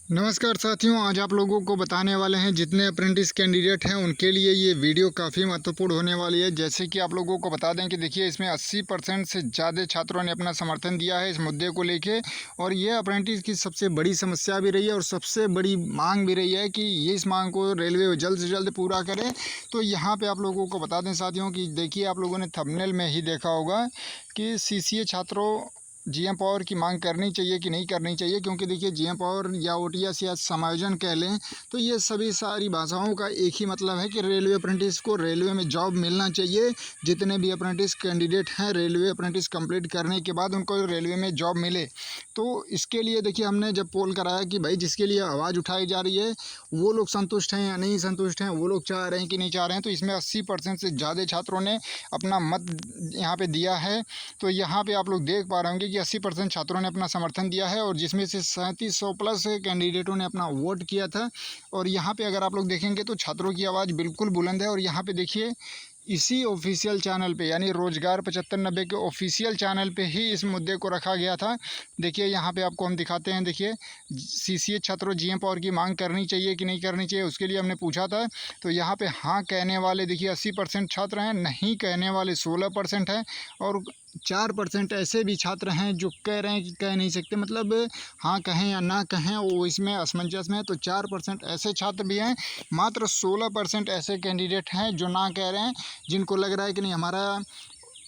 नमस्कार साथियों, आज आप लोगों को बताने वाले हैं जितने अप्रेंटिस कैंडिडेट हैं उनके लिए ये वीडियो काफ़ी महत्वपूर्ण होने वाली है। जैसे कि आप लोगों को बता दें कि देखिए इसमें 80% से ज़्यादा छात्रों ने अपना समर्थन दिया है इस मुद्दे को लेके। और ये अप्रेंटिस की सबसे बड़ी समस्या भी रही है और सबसे बड़ी मांग भी रही है कि ये इस मांग को रेलवे जल्द से जल्द पूरा करे। तो यहाँ पर आप लोगों को बता दें साथियों कि देखिए आप लोगों ने थंबनेल में ही देखा होगा कि CCA छात्रों जीएम पावर की मांग करनी चाहिए कि नहीं करनी चाहिए, क्योंकि देखिए जीएम पावर या ओटीएस या समायोजन कह लें तो ये सभी सारी भाषाओं का एक ही मतलब है कि रेलवे अप्रेंटिस को रेलवे में जॉब मिलना चाहिए। जितने भी अप्रेंटिस कैंडिडेट हैं रेलवे अप्रेंटिस कंप्लीट करने के बाद उनको रेलवे में जॉब मिले। तो इसके लिए देखिए हमने जब पोल कराया कि भाई जिसके लिए आवाज़ उठाई जा रही है वो लोग संतुष्ट हैं या नहीं संतुष्ट हैं, वो लोग चाह रहे हैं कि नहीं चाह रहे हैं, तो इसमें 80% से ज़्यादा छात्रों ने अपना मत यहाँ पे दिया है। तो यहाँ पे आप लोग देख पा रहे होंगे कि 80% छात्रों ने अपना समर्थन दिया है और जिसमें से 3700 प्लस कैंडिडेटों ने अपना वोट किया था। और यहाँ पे अगर आप लोग देखेंगे तो छात्रों की आवाज़ बिल्कुल बुलंद है। और यहाँ पे देखिए इसी ऑफिशियल चैनल पे यानी रोजगार 7590 के ऑफिशियल चैनल पे ही इस मुद्दे को रखा गया था। देखिए यहाँ पे आपको हम दिखाते हैं। देखिए CCA छात्रों जीएम पावर की मांग करनी चाहिए कि नहीं करनी चाहिए, उसके लिए हमने पूछा था। तो यहाँ पे हाँ कहने वाले देखिए 80% छात्र हैं, नहीं कहने वाले 16% हैं और 4% ऐसे भी छात्र हैं जो कह रहे हैं कि कह नहीं सकते, मतलब हाँ कहें या ना कहें वो इसमें असमंजस में है। तो 4% ऐसे छात्र भी हैं, मात्र 16% ऐसे कैंडिडेट हैं जो ना कह रहे हैं, जिनको लग रहा है कि नहीं हमारा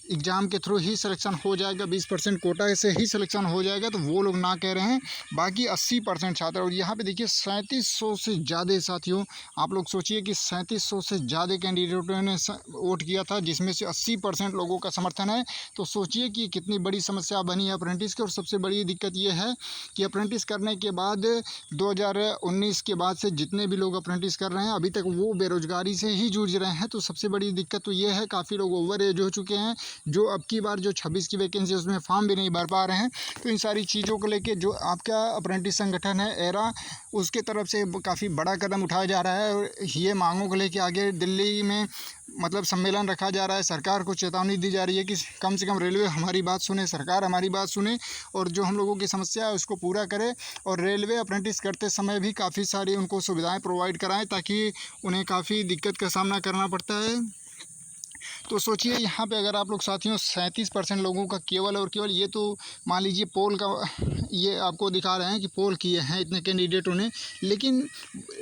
एग्ज़ाम के थ्रू ही सिलेक्शन हो जाएगा, 20% कोटा से ही सिलेक्शन हो जाएगा, तो वो लोग ना कह रहे हैं। बाकी 80% छात्र। और यहाँ पे देखिए 3700 से ज़्यादा साथियों, आप लोग सोचिए कि 3700 से ज़्यादा कैंडिडेटों ने वोट किया था, जिसमें से 80% लोगों का समर्थन है। तो सोचिए कि कितनी बड़ी समस्या बनी है अप्रेंटिस की। और सबसे बड़ी दिक्कत ये है कि अप्रेंटिस करने के बाद 2019 के बाद से जितने भी लोग अप्रेंटिस कर रहे हैं अभी तक वो बेरोजगारी से ही जूझ रहे हैं। तो सबसे बड़ी दिक्कत तो ये है, काफ़ी लोग ओवर एज हो चुके हैं, जो अब की बार जो 26 की वैकेंसी है उसमें फॉर्म भी नहीं भर पा रहे हैं। तो इन सारी चीज़ों को लेके जो आपका अप्रेंटिस संगठन है एरा, उसके तरफ से काफ़ी बड़ा कदम उठाया जा रहा है। और ये मांगों को लेके आगे दिल्ली में मतलब सम्मेलन रखा जा रहा है। सरकार को चेतावनी दी जा रही है कि कम से कम रेलवे हमारी बात सुने, सरकार हमारी बात सुने और जो हम लोगों की समस्या है उसको पूरा करे। और रेलवे अप्रेंटिस करते समय भी काफ़ी सारी उनको सुविधाएँ प्रोवाइड कराएँ, ताकि उन्हें काफ़ी दिक्कत का सामना करना पड़ता है। तो सोचिए यहाँ पे अगर आप लोग साथियों 37% लोगों का केवल और केवल ये तो मान लीजिए पोल का ये आपको दिखा रहे हैं कि पोल किए हैं इतने कैंडिडेटों ने। लेकिन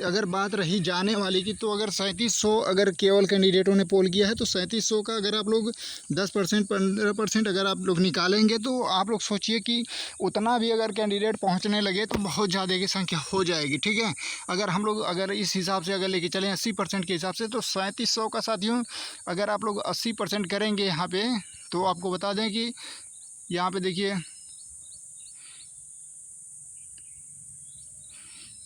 अगर बात रही जाने वाली की, तो अगर 3700 अगर केवल कैंडिडेटों ने पोल किया है तो 3700 का अगर आप लोग 10% 15% अगर आप लोग निकालेंगे तो आप लोग सोचिए कि उतना भी अगर कैंडिडेट पहुँचने लगे तो बहुत ज़्यादा की संख्या हो जाएगी। ठीक है, अगर हम लोग अगर इस हिसाब से अगर लेके चलें 80% के हिसाब से, तो 3700 का साथियों अगर आप लोग 80% करेंगे यहाँ पे, तो आपको बता दें कि यहाँ पे देखिए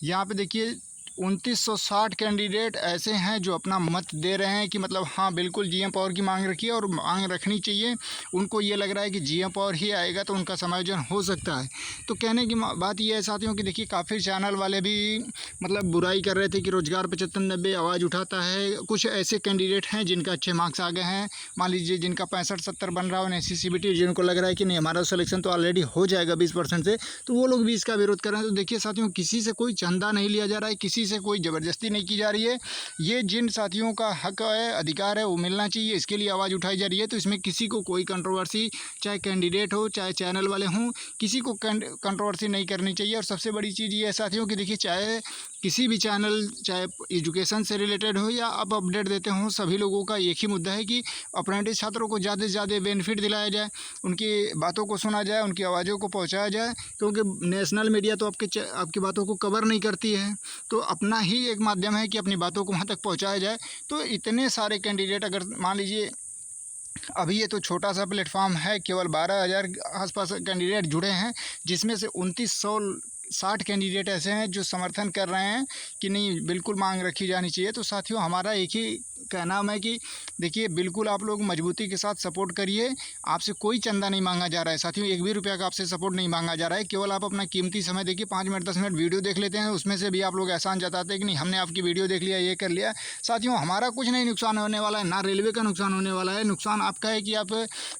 यहाँ पे देखिए 2960 कैंडिडेट ऐसे हैं जो अपना मत दे रहे हैं कि मतलब हाँ बिल्कुल जीएम पावर की मांग रखी है और मांग रखनी चाहिए। उनको ये लग रहा है कि जीएम पावर ही आएगा तो उनका समायोजन हो सकता है। तो कहने की बात ये है साथियों कि देखिए काफ़ी चैनल वाले भी मतलब बुराई कर रहे थे कि रोजगार 7590 आवाज़ उठाता है। कुछ ऐसे कैंडिडेट हैं जिनका अच्छे मार्क्स आ गए हैं, मान लीजिए जिनका 65-70 बन रहा हो SC-CBT, जिनको लग रहा है कि नहीं हमारा सिलेक्शन तो ऑलरेडी हो जाएगा 20% से, तो वो लोग भी इसका विरोध कर रहे हैं। तो देखिए साथियों किसी से कोई चंदा नहीं लिया जा रहा है, किसी से कोई ज़बरदस्ती नहीं की जा रही है। ये जिन साथियों का हक है, अधिकार है, वो मिलना चाहिए, इसके लिए आवाज़ उठाई जा रही है। तो इसमें किसी को कोई कंट्रोवर्सी, चाहे कैंडिडेट हो चाहे चैनल वाले हों, किसी को कंट्रोवर्सी नहीं करनी चाहिए। और सबसे बड़ी चीज़ ये है साथियों कि देखिए चाहे किसी भी चैनल, चाहे एजुकेशन से रिलेटेड हो या आप अपडेट देते हों, सभी लोगों का एक ही मुद्दा है कि अप्रेंटिस छात्रों को ज़्यादा से ज़्यादा बेनिफिट दिलाया जाए, उनकी बातों को सुना जाए, उनकी आवाज़ों को पहुँचाया जाए। क्योंकि नेशनल मीडिया तो आपकी बातों को कवर नहीं करती है, तो अपना ही एक माध्यम है कि अपनी बातों को वहाँ तक पहुँचाया जाए। तो इतने सारे कैंडिडेट अगर मान लीजिए अभी ये तो छोटा सा प्लेटफॉर्म है, केवल 12,000 आसपास कैंडिडेट जुड़े हैं, जिसमें से 2960 कैंडिडेट ऐसे हैं जो समर्थन कर रहे हैं कि नहीं बिल्कुल मांग रखी जानी चाहिए। तो साथियों हमारा एक ही कहना है कि देखिए बिल्कुल आप लोग मजबूती के साथ सपोर्ट करिए। आपसे कोई चंदा नहीं मांगा जा रहा है साथियों, एक भी रुपया का आपसे सपोर्ट नहीं मांगा जा रहा है। केवल आप अपना कीमती समय देखिए, 5 मिनट 10 मिनट वीडियो देख लेते हैं, उसमें से भी आप लोग एहसान जताते हैं कि नहीं हमने आपकी वीडियो देख लिया, ये कर लिया। साथियों हमारा कुछ नहीं नुकसान होने वाला है, ना रेलवे का नुकसान होने वाला है। नुकसान आपका है कि आप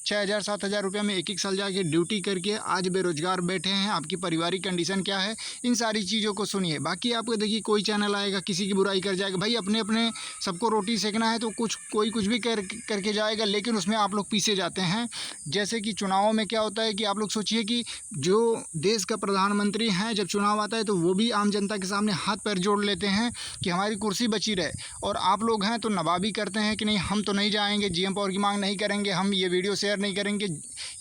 6,000 7,000 रुपये में एक साल जाके ड्यूटी करके आज बेरोजगार बैठे हैं। आपकी पारिवारिक कंडीशन क्या है, इन सारी चीज़ों को सुनिए। बाकी आपको देखिए कोई चैनल आएगा किसी की बुराई कर जाएगा, भाई अपने अपने सबको रोटी सेकना है तो कोई कुछ भी करके जाएगा, लेकिन उसमें आप लोग पीछे जाते हैं। जैसे कि चुनाव में क्या होता है कि आप लोग सोचिए कि जो देश का प्रधानमंत्री हैं, जब चुनाव आता है तो वो भी आम जनता के सामने हाथ पैर जोड़ लेते हैं कि हमारी कुर्सी बची रहे, और आप लोग हैं तो नवाबी करते हैं कि नहीं हम तो नहीं जाएंगे, जीएम पावर की मांग नहीं करेंगे, हम ये वीडियो शेयर नहीं करेंगे।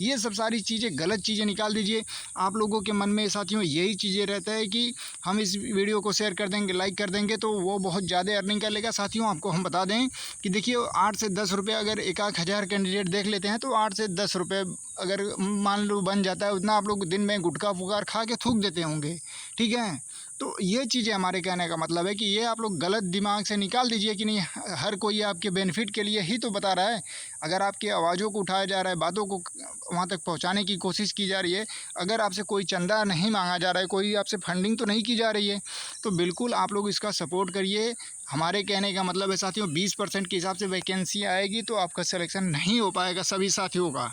ये सब सारी चीज़ें, गलत चीज़ें निकाल दीजिए। आप लोगों के मन में साथियों यही चीज़ें रहता है कि हम इस वीडियो को शेयर कर देंगे, लाइक कर देंगे तो वो बहुत ज़्यादा अर्निंग कर लेगा। साथियों आपको हम बता दें कि देखिए 8 से 10 रुपये अगर एक हज़ार कैंडिडेट देख लेते हैं तो 8 से 10 रुपये अगर मान लो बन जाता है, उतना आप लोग दिन में गुटखा फुकार खा के थूक देते होंगे, ठीक है। तो ये चीज़ें हमारे कहने का मतलब है कि ये आप लोग गलत दिमाग से निकाल दीजिए कि नहीं, हर कोई आपके बेनिफिट के लिए ही तो बता रहा है। अगर आपकी आवाज़ों को उठाया जा रहा है, बातों को वहाँ तक पहुँचाने की कोशिश की जा रही है, अगर आपसे कोई चंदा नहीं मांगा जा रहा है, कोई आपसे फंडिंग तो नहीं की जा रही है, तो बिल्कुल आप लोग इसका सपोर्ट करिए। हमारे कहने का मतलब है साथियों 20% के हिसाब से वैकेंसी आएगी तो आपका सिलेक्शन नहीं हो पाएगा सभी साथियों का।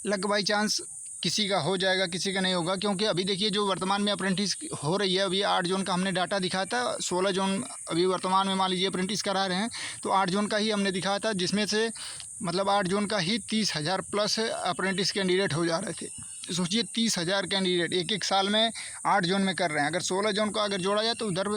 लक बाई चांस किसी का हो जाएगा, किसी का नहीं होगा, क्योंकि अभी देखिए जो वर्तमान में अप्रेंटिस हो रही है, अभी 8 जून का हमने डाटा दिखाया था, 16 जून अभी वर्तमान में मान लीजिए अप्रेंटिस करा रहे हैं, तो 8 जून का ही हमने दिखाया था, जिसमें से मतलब 8 जून का ही 30,000 प्लस अप्रेंटिस कैंडिडेट हो जा रहे थे। सोचिए 30,000 कैंडिडेट एक साल में 8 जून में कर रहे हैं। अगर 16 जून को अगर जोड़ा जाए तो उधर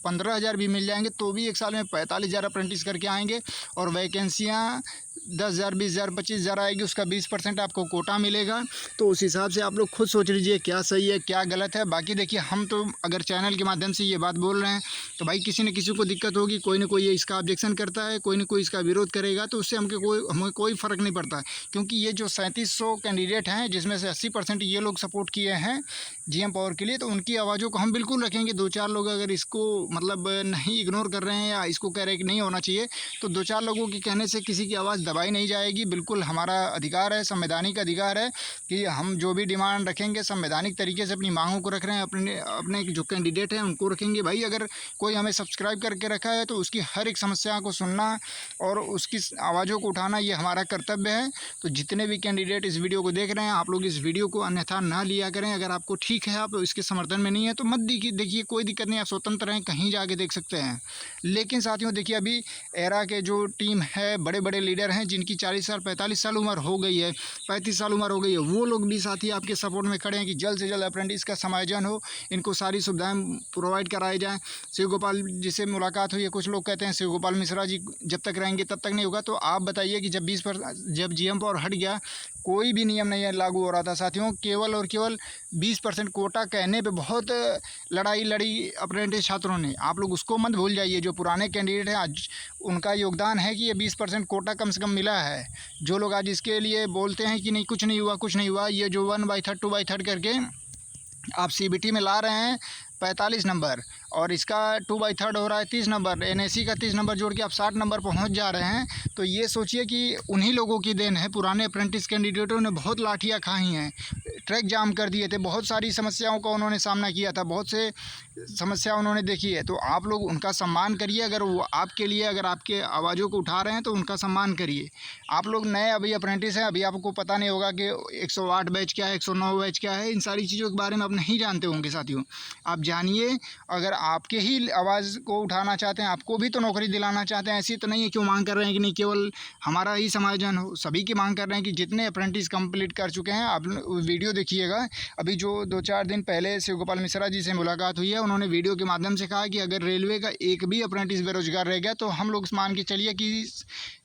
15,000 भी मिल जाएंगे, तो भी एक साल में 45,000 अप्रेंटिस करके आएंगे, और वैकेंसियाँ 10,000, 20,000, 25,000 आएगी, उसका 20% आपको कोटा मिलेगा। तो उस हिसाब से आप लोग खुद सोच लीजिए क्या सही है क्या गलत है। बाकी देखिए हम तो अगर चैनल के माध्यम से ये बात बोल रहे हैं तो भाई किसी न किसी को दिक्कत होगी, कोई ना कोई इसका ऑब्जेक्शन करता है, कोई ना कोई इसका विरोध करेगा, तो उससे हमें कोई फ़र्क नहीं पड़ता, क्योंकि ये जो 3700 कैंडिडेट हैं जिसमें से 80% ये लोग सपोर्ट किए हैं जीएम पावर के लिए, तो उनकी आवाज़ों को हम बिल्कुल रखेंगे। 2-4 लोग अगर इसको मतलब नहीं इग्नोर कर रहे हैं या इसको कह रहे हैं कि नहीं होना चाहिए, तो 2-4 लोगों के कहने से किसी की आवाज़ दबाई नहीं जाएगी। बिल्कुल हमारा अधिकार है, संवैधानिक अधिकार है कि हम जो भी डिमांड रखेंगे संवैधानिक तरीके से अपनी मांगों को रख रहे हैं, अपने जो कैंडिडेट हैं उनको रखेंगे। भाई अगर कोई हमें सब्सक्राइब करके रखा है तो उसकी हर एक समस्या को सुनना और उसकी आवाज़ों को उठाना ये हमारा कर्तव्य है। तो जितने भी कैंडिडेट इस वीडियो को देख रहे हैं, आप लोग इस वीडियो को अन्यथा ना लिया करें। अगर आपको ठीक है, आप इसके समर्थन में नहीं है तो मत देखिए, कोई दिक्कत नहीं, आप स्वतंत्र हैं, कहीं जाके देख सकते हैं। लेकिन साथियों देखिए अभी एरा के जो टीम है, बड़े बड़े लीडर हैं जिनकी 40 साल 45 साल उम्र हो गई है, 35 साल उम्र हो गई है, वो लोग भी साथी आपके सपोर्ट में खड़े हैं कि जल्द से जल्द अप्रेंटिस का समायोजन हो, इनको सारी सुविधाएं प्रोवाइड कराई जाएँ। शिव गोपाल जी से मुलाकात हुई है, कुछ लोग कहते हैं शिव गोपाल मिश्रा जी जब तक रहेंगे तब तक नहीं होगा। तो आप बताइए कि जब जीएम पावर हट गया, कोई भी नियम नहीं लागू हो रहा था साथियों, केवल और केवल 20% कोटा कहने पे बहुत लड़ाई लड़ी अप्रेंटिस छात्रों ने। आप लोग उसको मत भूल जाइए, जो पुराने कैंडिडेट हैं आज उनका योगदान है कि ये 20% कोटा कम से कम मिला है। जो लोग आज इसके लिए बोलते हैं कि नहीं कुछ नहीं हुआ, ये जो 1/3 2/3 करके आप सीबीटी में ला रहे हैं 45 नंबर, और इसका 2/3 हो रहा है 30 नंबर, एनएससी का 30 नंबर जोड़ के आप 60 नंबर पहुंच जा रहे हैं। तो ये सोचिए कि उन्हीं लोगों की देन है। पुराने अप्रेंटिस कैंडिडेटों ने बहुत लाठियां खाई हैं, ट्रैक जाम कर दिए थे, बहुत सारी समस्याओं का उन्होंने सामना किया था, बहुत से समस्या उन्होंने देखी है। तो आप लोग उनका सम्मान करिए। अगर वो आपके लिए अगर आपके आवाज़ों को उठा रहे हैं तो उनका सम्मान करिए। आप लोग नए अभी अप्रेंटिस हैं, अभी आपको पता नहीं होगा कि 108 बैच क्या है, 109 बैच क्या है, इन सारी चीज़ों के बारे में आप नहीं जानते होंगे साथियों। आप जानिए, अगर आपके ही आवाज़ को उठाना चाहते हैं, आपको भी तो नौकरी दिलाना चाहते हैं। ऐसी तो नहीं है क्यों मांग कर रहे हैं कि नहीं केवल हमारा ही समायोजन हो, सभी की मांग कर रहे हैं कि जितने अप्रेंटिस कंप्लीट कर चुके हैं। आप वीडियो देखिएगा, अभी जो 2-4 दिन पहले शिव गोपाल मिश्रा जी से मुलाकात हुई है, उन्होंने वीडियो के माध्यम से कहा कि अगर रेलवे का एक भी अप्रेंटिस बेरोजगार रह गया तो हम लोग मान के चलिए कि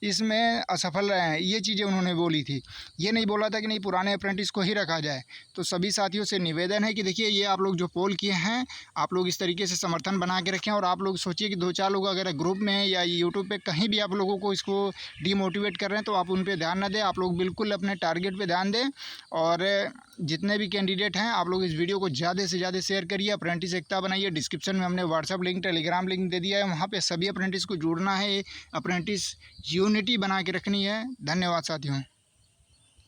इसमें असफल रहे हैं। ये चीज़ें उन्होंने बोली थी, ये नहीं बोला था कि नहीं पुराने अप्रेंटिस को ही रखा जाए। तो सभी साथियों से निवेदन है कि देखिए ये आप लोग जो पोल किए हैं, आप लोग इस तरीके से समर्थन बना के रखें। और आप लोग सोचिए कि 2-4 लोग अगर ग्रुप में या यूट्यूब पे कहीं भी आप लोगों को इसको डीमोटिवेट कर रहे हैं तो आप उन पे ध्यान ना दें। आप लोग बिल्कुल अपने टारगेट पे ध्यान दें, और जितने भी कैंडिडेट हैं आप लोग इस वीडियो को ज़्यादा से ज़्यादा शेयर करिए। अप्रेंटिस एकता बनाइए। डिस्क्रिप्शन में हमने व्हाट्सअप लिंक, टेलीग्राम लिंक दे दिया है, वहाँ पे सभी अप्रेंटिस को जुड़ना है, अप्रेंटिस यूनिटी बना के रखनी है। धन्यवाद साथियों।